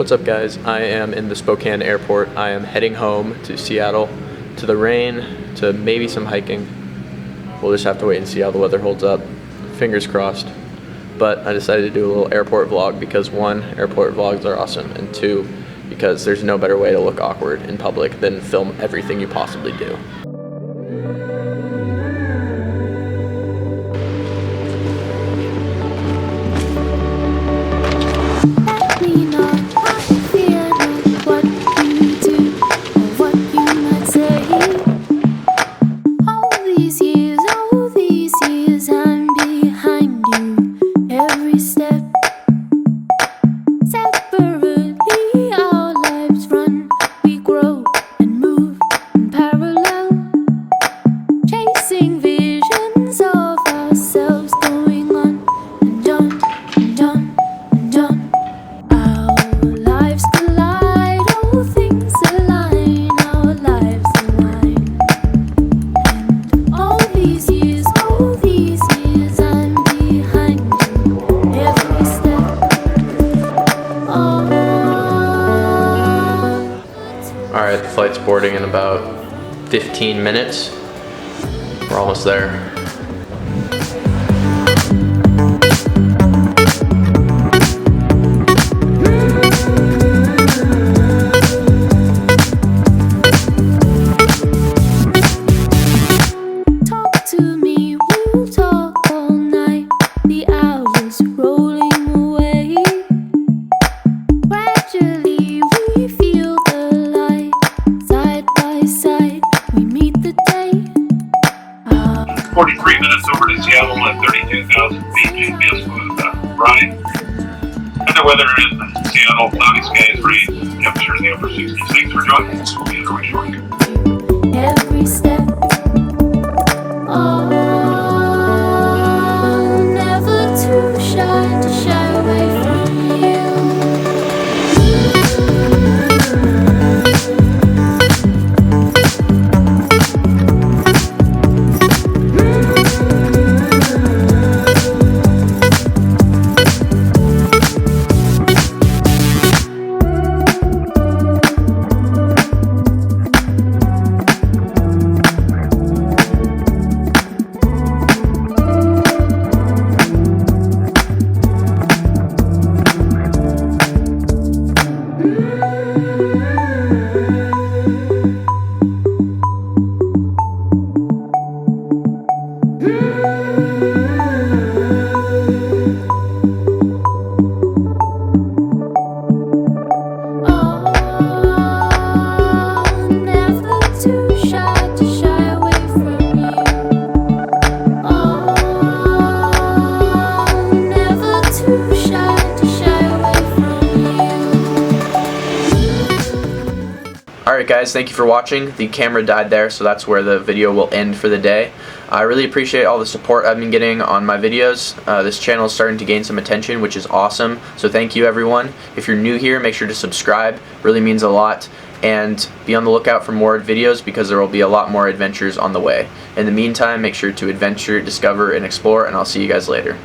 What's up, guys? I am in the Spokane airport. I am heading home to Seattle, to the rain, to maybe some hiking. We'll just have to wait and see how the weather holds up. Fingers crossed. But I decided to do a little airport vlog because one, airport vlogs are awesome, and two, because there's no better way to look awkward in public than film everything you possibly do. Alright, the flight's boarding in about 15 minutes. We're almost there. Over to Seattle at 32,000 feet. GPS was Brian. And the weather in Seattle, cloudy skies, rain, temperature in the upper 60s. Thanks for joining us. We'll be underway shortly. Every step. Oh, never too shy to shy away from you. Alright guys, thank you for watching. The camera died there, so that's where the video will end for the day. I really appreciate all the support I've been getting on my videos. This channel is starting to gain some attention, which is awesome, so thank you everyone. If you're new here, make sure to subscribe, really means a lot, and be on the lookout for more videos because there will be a lot more adventures on the way. In the meantime, make sure to adventure, discover, and explore, and I'll see you guys later.